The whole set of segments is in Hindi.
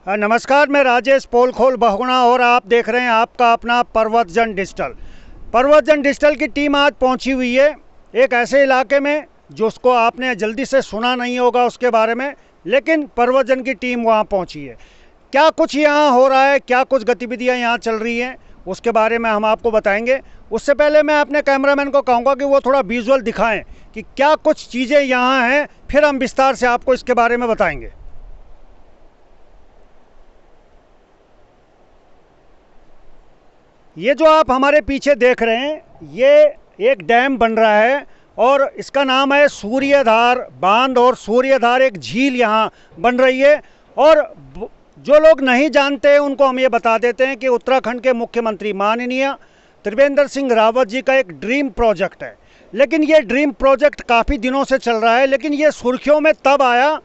नमस्कार, मैं राजेश पोलखोल बहुगुणा और आप देख रहे हैं आपका अपना पर्वतजन डिजिटल। पर्वतजन डिजिटल की टीम आज पहुंची हुई है एक ऐसे इलाके में जिसको आपने जल्दी से सुना नहीं होगा उसके बारे में, लेकिन पर्वतजन की टीम वहां पहुंची है। क्या कुछ यहाँ हो रहा है, क्या कुछ गतिविधियाँ यहाँ चल रही हैं, उसके बारे में हम आपको बताएंगे। उससे पहले मैं अपने कैमरामैन को कहूँगा कि वो थोड़ा विजुअल दिखाएँ कि क्या कुछ चीज़ें यहाँ हैं, फिर हम विस्तार से आपको इसके बारे में बताएंगे। ये जो आप हमारे पीछे देख रहे हैं, ये एक डैम बन रहा है और इसका नाम है सूर्यधार बांध, और सूर्यधार एक झील यहाँ बन रही है। और जो लोग नहीं जानते उनको हम ये बता देते हैं कि उत्तराखंड के मुख्यमंत्री माननीय त्रिवेंद्र सिंह रावत जी का एक ड्रीम प्रोजेक्ट है। लेकिन ये ड्रीम प्रोजेक्ट काफ़ी दिनों से चल रहा है, लेकिन ये सुर्खियों में तब आया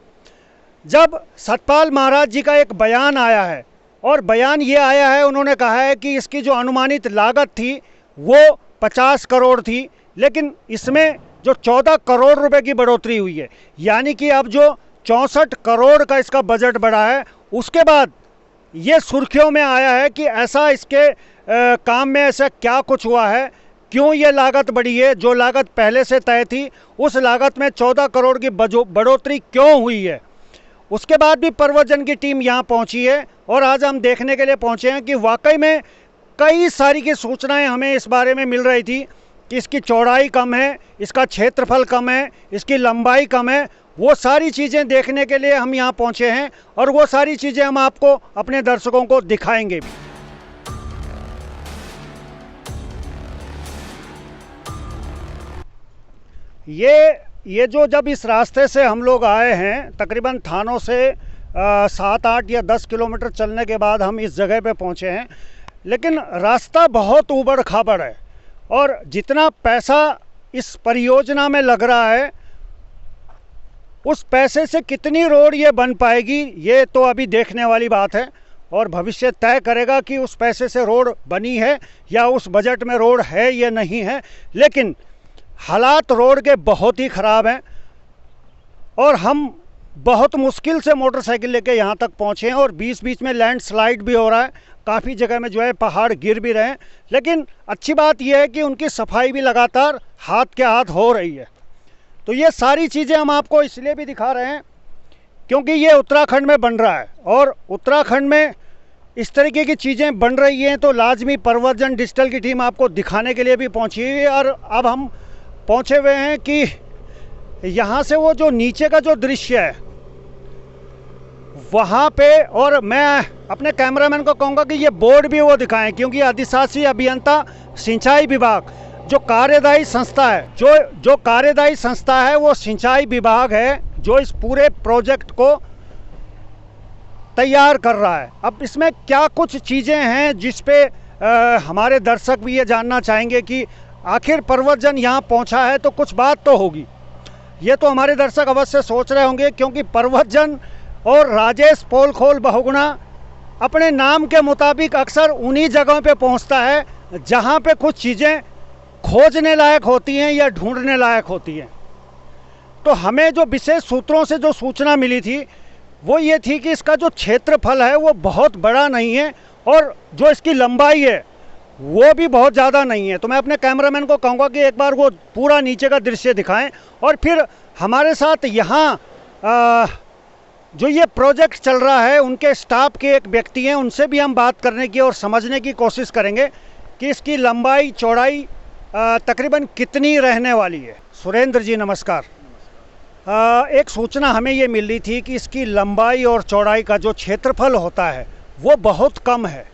जब सतपाल महाराज जी का एक बयान आया है। और बयान ये आया है, उन्होंने कहा है कि इसकी जो अनुमानित लागत थी वो 50 करोड़ थी, लेकिन इसमें जो 14 करोड़ रुपए की बढ़ोतरी हुई है, यानी कि अब जो 64 करोड़ का इसका बजट बढ़ा है। उसके बाद ये सुर्खियों में आया है कि ऐसा इसके काम में ऐसा क्या कुछ हुआ है, क्यों ये लागत बढ़ी है। जो लागत पहले से तय थी उस लागत में 14 करोड़ की बढ़ोतरी क्यों हुई है। उसके बाद भी पर्वतजन की टीम यहाँ पहुँची है और आज हम देखने के लिए पहुँचे हैं कि वाकई में कई सारी की सूचनाएं हमें इस बारे में मिल रही थी कि इसकी चौड़ाई कम है, इसका क्षेत्रफल कम है, इसकी लंबाई कम है। वो सारी चीज़ें देखने के लिए हम यहाँ पहुँचे हैं और वो सारी चीज़ें हम आपको अपने दर्शकों को दिखाएंगे भी। ये जो जब इस रास्ते से हम लोग आए हैं, तकरीबन थानों से 7-8 या 10 किलोमीटर चलने के बाद हम इस जगह पे पहुंचे हैं। लेकिन रास्ता बहुत ऊबड़ खाबड़ है और जितना पैसा इस परियोजना में लग रहा है उस पैसे से कितनी रोड ये बन पाएगी, ये तो अभी देखने वाली बात है और भविष्य तय करेगा कि उस पैसे से रोड बनी है या उस बजट में रोड है या नहीं है। लेकिन हालात रोड के बहुत ही ख़राब हैं और हम बहुत मुश्किल से मोटरसाइकिल लेके यहाँ तक पहुँचे हैं और बीच बीच में लैंडस्लाइड भी हो रहा है, काफ़ी जगह में जो है पहाड़ गिर भी रहे हैं। लेकिन अच्छी बात यह है कि उनकी सफाई भी लगातार हाथ के हाथ हो रही है। तो ये सारी चीज़ें हम आपको इसलिए भी दिखा रहे हैं क्योंकि ये उत्तराखंड में बन रहा है और उत्तराखंड में इस तरीके की चीज़ें बन रही हैं तो लाजमी पर्वतजन डिजिटल की टीम आपको दिखाने के लिए भी पहुँची हुई है। और अब हम पहुँचे हुए हैं कि यहाँ से वो जो नीचे का जो दृश्य है वहाँ पे, और मैं अपने कैमरामैन को कहूँगा कि ये बोर्ड भी वो दिखाएं क्योंकि अधिशासी अभियंता सिंचाई विभाग जो कार्यदायी संस्था है, जो कार्यदायी संस्था है वो सिंचाई विभाग है जो इस पूरे प्रोजेक्ट को तैयार कर रहा है। अब इसमें क्या कुछ चीज़ें हैं जिस पे हमारे दर्शक भी ये जानना चाहेंगे कि आखिर पर्वतजन यहाँ पहुँचा है तो कुछ बात तो होगी। ये तो हमारे दर्शक अवश्य सोच रहे होंगे क्योंकि पर्वतजन और राजेश पोलखोल बहुगुणा अपने नाम के मुताबिक अक्सर उन्हीं जगहों पे पहुंचता है जहां पे कुछ चीज़ें खोजने लायक होती हैं या ढूंढने लायक होती हैं। तो हमें जो विशेष सूत्रों से जो सूचना मिली थी वो ये थी कि इसका जो क्षेत्रफल है वो बहुत बड़ा नहीं है और जो इसकी लंबाई है वो भी बहुत ज़्यादा नहीं है। तो मैं अपने कैमरामैन को कहूँगा कि एक बार वो पूरा नीचे का दृश्य दिखाएं और फिर हमारे साथ यहाँ जो ये प्रोजेक्ट चल रहा है उनके स्टाफ के एक व्यक्ति हैं, उनसे भी हम बात करने की और समझने की कोशिश करेंगे कि इसकी लंबाई चौड़ाई तकरीबन कितनी रहने वाली है। सुरेंद्र जी नमस्कार। एक सूचना हमें ये मिल रही थी कि इसकी लंबाई और चौड़ाई का जो क्षेत्रफल होता है वो बहुत कम है,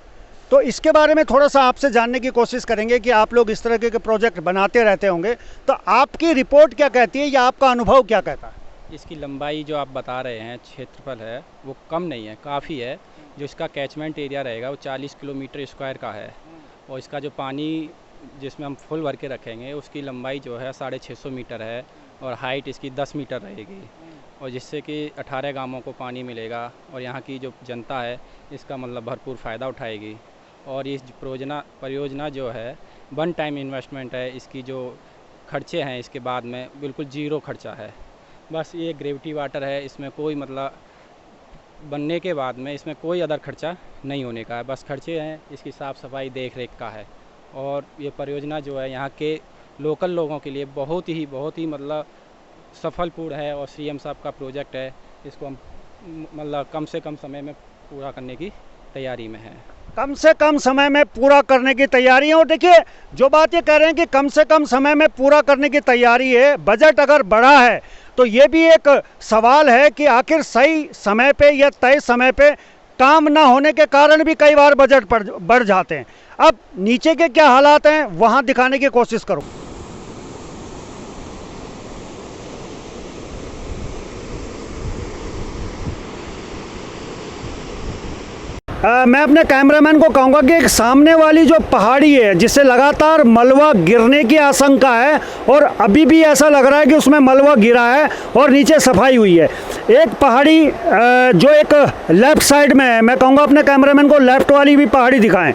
तो इसके बारे में थोड़ा सा आपसे जानने की कोशिश करेंगे कि आप लोग इस तरह के प्रोजेक्ट बनाते रहते होंगे, तो आपकी रिपोर्ट क्या कहती है या आपका अनुभव क्या कहता है। इसकी लंबाई जो आप बता रहे हैं, क्षेत्रफल है वो कम नहीं है, काफ़ी है। जो इसका कैचमेंट एरिया रहेगा वो 40 किलोमीटर स्क्वायर का है और इसका जो पानी जिसमें हम फुल भर के रखेंगे उसकी लंबाई जो है 650 मीटर है और हाइट इसकी 10 मीटर रहेगी और जिससे कि 18 गांवों को पानी मिलेगा और यहाँ की जो जनता है इसका मतलब भरपूर फ़ायदा उठाएगी। और इस परियोजना जो है वन टाइम इन्वेस्टमेंट है, इसकी जो खर्चे हैं इसके बाद में बिल्कुल ज़ीरो खर्चा है। बस ये ग्रेविटी वाटर है, इसमें कोई मतलब बनने के बाद में इसमें कोई अदर खर्चा नहीं होने का है, बस खर्चे हैं इसकी साफ़ सफाई देख रेख का है। और ये परियोजना जो है यहाँ के लोकल लोगों के लिए बहुत ही मतलब सफलपूर्ण है और सीएम साहब का प्रोजेक्ट है। इसको हम मतलब कम से कम समय में पूरा करने की तैयारी में है। कम से कम समय में पूरा करने की तैयारी है। और देखिए जो बात ये कह रहे हैं कि कम से कम समय में पूरा करने की तैयारी है, बजट अगर बढ़ा है तो ये भी एक सवाल है कि आखिर सही समय पे या तय समय पे काम ना होने के कारण भी कई बार बजट बढ़ जाते हैं। अब नीचे के क्या हालात हैं वहाँ दिखाने की कोशिश करूँ। मैं अपने कैमरामैन को कहूँगा कि एक सामने वाली जो पहाड़ी है जिससे लगातार मलबा गिरने की आशंका है, और अभी भी ऐसा लग रहा है कि उसमें मलबा गिरा है और नीचे सफाई हुई है। एक पहाड़ी जो एक लेफ़्ट साइड में है, मैं कहूँगा अपने कैमरामैन को लेफ़्ट वाली भी पहाड़ी दिखाएं।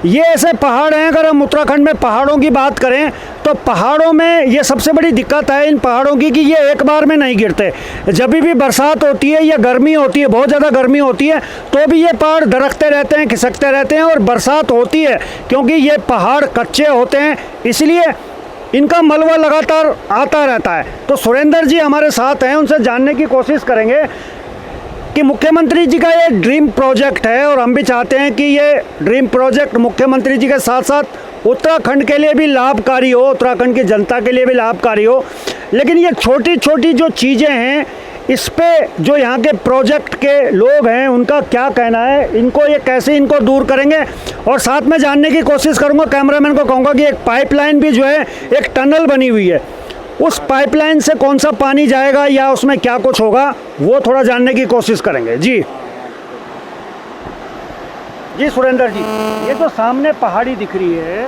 ये ऐसे पहाड़ हैं, अगर हम उत्तराखंड में पहाड़ों की बात करें तो पहाड़ों में ये सबसे बड़ी दिक्कत है इन पहाड़ों की कि ये एक बार में नहीं गिरते। जब भी बरसात होती है या गर्मी होती है, बहुत ज़्यादा गर्मी होती है, तो भी ये पहाड़ दरकते रहते हैं, खिसकते रहते हैं। और बरसात होती है क्योंकि ये पहाड़ कच्चे होते हैं, इसलिए इनका मलबा लगातार आता रहता है। तो सुरेंद्र जी हमारे साथ हैं, उनसे जानने की कोशिश करेंगे कि मुख्यमंत्री जी का ये ड्रीम प्रोजेक्ट है और हम भी चाहते हैं कि ये ड्रीम प्रोजेक्ट मुख्यमंत्री जी के साथ साथ उत्तराखंड के लिए भी लाभकारी हो, उत्तराखंड की जनता के लिए भी लाभकारी हो। लेकिन ये छोटी छोटी जो चीज़ें हैं इस पे जो यहाँ के प्रोजेक्ट के लोग हैं उनका क्या कहना है, इनको ये कैसे इनको दूर करेंगे, और साथ में जानने की कोशिश करूँगा। कैमरामैन को कहूँगा कि एक पाइपलाइन भी जो है, एक टनल बनी हुई है, उस पाइपलाइन से कौन सा पानी जाएगा या उसमें क्या कुछ होगा वो थोड़ा जानने की कोशिश करेंगे। जी सुरेंद्र जी, ये जो सामने पहाड़ी दिख रही है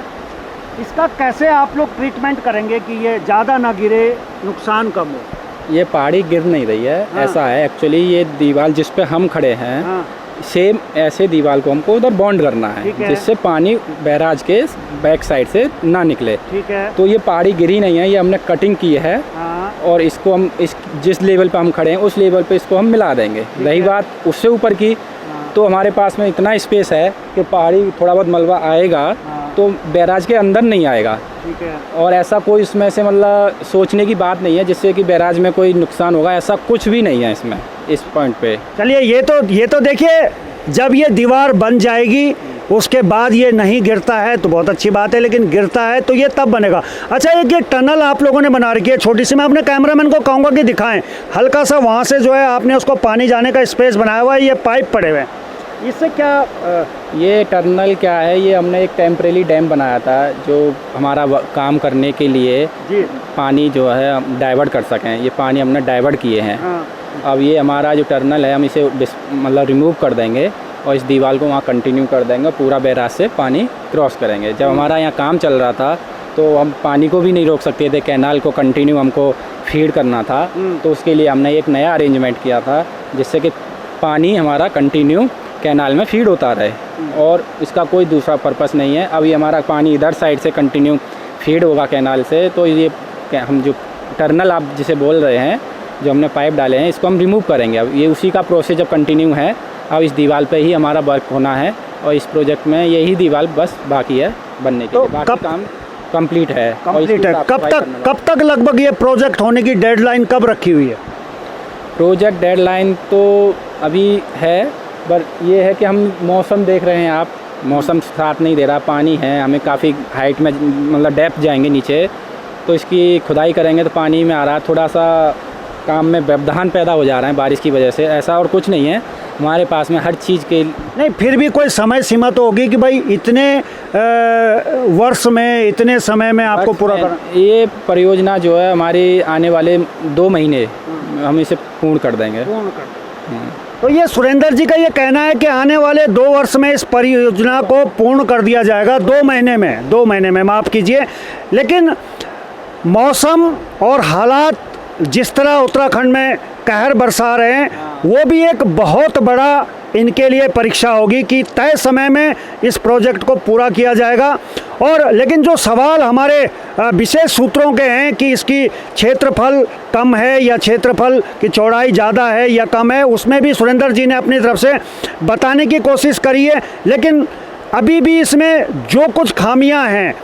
इसका कैसे आप लोग ट्रीटमेंट करेंगे कि ये ज़्यादा ना गिरे, नुकसान कम हो? ये पहाड़ी गिर नहीं रही है। हाँ। ऐसा है एक्चुअली, ये दीवार जिस पे हम खड़े हैं, हाँ। सेम ऐसे दीवार को हमको उधर बॉन्ड करना है, जिससे पानी बैराज के बैक साइड से ना निकले। ठीक है। तो ये पहाड़ी गिरी नहीं है, ये हमने कटिंग की है। हाँ। और इसको हम जिस लेवल पे हम खड़े हैं उस लेवल पे इसको हम मिला देंगे। रही बात उससे ऊपर की, तो हमारे पास में इतना स्पेस है कि पहाड़ी थोड़ा बहुत मलबा आएगा तो बैराज के अंदर नहीं आएगा। ठीक है। और ऐसा कोई इसमें से मतलब सोचने की बात नहीं है जिससे कि बैराज में कोई नुकसान होगा, ऐसा कुछ भी नहीं है इसमें इस पॉइंट पे। चलिए ये तो देखिए, जब ये दीवार बन जाएगी उसके बाद ये नहीं गिरता है तो बहुत अच्छी बात है, लेकिन गिरता है तो ये तब बनेगा। अच्छा, एक ये टनल आप लोगों ने बना रखी है छोटी सी, मैं अपने कैमरामैन को कहूँगा कि दिखाएं हल्का सा, वहाँ से जो है आपने उसको पानी जाने का स्पेस बनाया हुआ है, ये पाइप पड़े हुए हैं, इससे क्या ये टनल क्या है, ये हमने एक टेम्परेरी डैम बनाया था जो हमारा काम करने के लिए जी पानी जो है हम डाइवर्ट कर सकें। ये पानी हमने डाइवर्ट किए हैं। हाँ। अब ये हमारा जो टनल है हम इसे मतलब रिमूव कर देंगे और इस दीवार को वहाँ कंटिन्यू कर देंगे, पूरा बैराज से पानी क्रॉस करेंगे। जब हमारा यहाँ काम चल रहा था तो हम पानी को भी नहीं रोक सकते थे, कैनाल को कंटिन्यू हमको फीड करना था। तो उसके लिए हमने एक नया अरेंजमेंट किया था जिससे कि पानी हमारा कंटिन्यू कैनाल में फीड होता रहे, और इसका कोई दूसरा पर्पस नहीं है। अब ये हमारा पानी इधर साइड से कंटिन्यू फीड होगा कैनाल से, तो ये हम जो टनल आप जिसे बोल रहे हैं, जो हमने पाइप डाले हैं, इसको हम रिमूव करेंगे। अब ये उसी का प्रोसेस जब कंटिन्यू है, अब इस दीवार पे ही हमारा वर्क होना है और इस प्रोजेक्ट में यही दीवार बस बाकी है बनने के लिए, बाकी काम कंप्लीट है। कब तक लगभग ये प्रोजेक्ट होने की डेडलाइन कब रखी हुई है? प्रोजेक्ट डेडलाइन तो अभी है, पर ये है कि हम मौसम देख रहे हैं, आप मौसम साथ नहीं दे रहा, पानी है, हमें काफ़ी हाइट में मतलब डेप्थ जाएंगे नीचे, तो इसकी खुदाई करेंगे तो पानी में आ रहा है, थोड़ा सा काम में व्यवधान पैदा हो जा रहा है बारिश की वजह से। ऐसा और कुछ नहीं है, हमारे पास में हर चीज़ के नहीं, फिर भी कोई समय सीमा तो होगी कि भाई इतने वर्ष में, इतने समय में आपको पूरा करना। ये परियोजना जो है हमारी आने वाले 2 महीने हम इसे पूर्ण कर देंगे। तो ये सुरेंद्र जी का ये कहना है कि आने वाले 2 वर्ष में इस परियोजना को पूर्ण कर दिया जाएगा, 2 महीने में माफ़ कीजिए। लेकिन मौसम और हालात जिस तरह उत्तराखंड में कहर बरसा रहे हैं, वो भी एक बहुत बड़ा इनके लिए परीक्षा होगी कि तय समय में इस प्रोजेक्ट को पूरा किया जाएगा। और लेकिन जो सवाल हमारे विशेष सूत्रों के हैं कि इसकी क्षेत्रफल कम है या क्षेत्रफल की चौड़ाई ज़्यादा है या कम है, उसमें भी सुरेंद्र जी ने अपनी तरफ से बताने की कोशिश करी है। लेकिन अभी भी इसमें जो कुछ खामियां हैं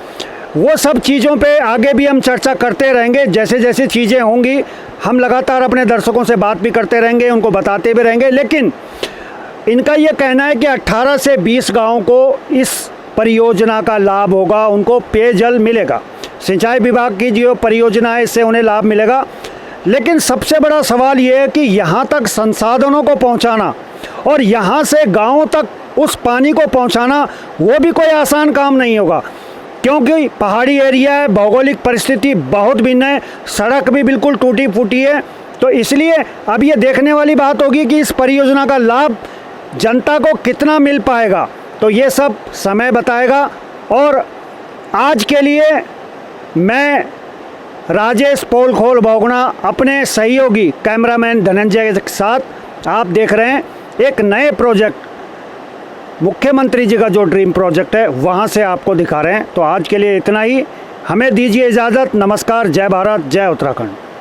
वो सब चीज़ों पे आगे भी हम चर्चा करते रहेंगे। जैसे जैसे चीज़ें होंगी हम लगातार अपने दर्शकों से बात भी करते रहेंगे, उनको बताते भी रहेंगे। लेकिन इनका ये कहना है कि 18 से 20 गाँव को इस परियोजना का लाभ होगा, उनको पेयजल मिलेगा। सिंचाई विभाग की जो परियोजना है इससे उन्हें लाभ मिलेगा। लेकिन सबसे बड़ा सवाल ये है कि यहाँ तक संसाधनों को पहुँचाना और यहाँ से गाँव तक उस पानी को पहुँचाना वो भी कोई आसान काम नहीं होगा, क्योंकि पहाड़ी एरिया है, भौगोलिक परिस्थिति बहुत भिन्न है, सड़क भी बिल्कुल टूटी फूटी है। तो इसलिए अब ये देखने वाली बात होगी कि इस परियोजना का लाभ जनता को कितना मिल पाएगा, तो ये सब समय बताएगा। और आज के लिए मैं राजेश पोलखोल बोगना अपने सहयोगी कैमरामैन धनंजय के साथ, आप देख रहे हैं एक नए प्रोजेक्ट, मुख्यमंत्री जी का जो ड्रीम प्रोजेक्ट है वहाँ से आपको दिखा रहे हैं। तो आज के लिए इतना ही, हमें दीजिए इजाज़त। नमस्कार, जय भारत, जय उत्तराखंड।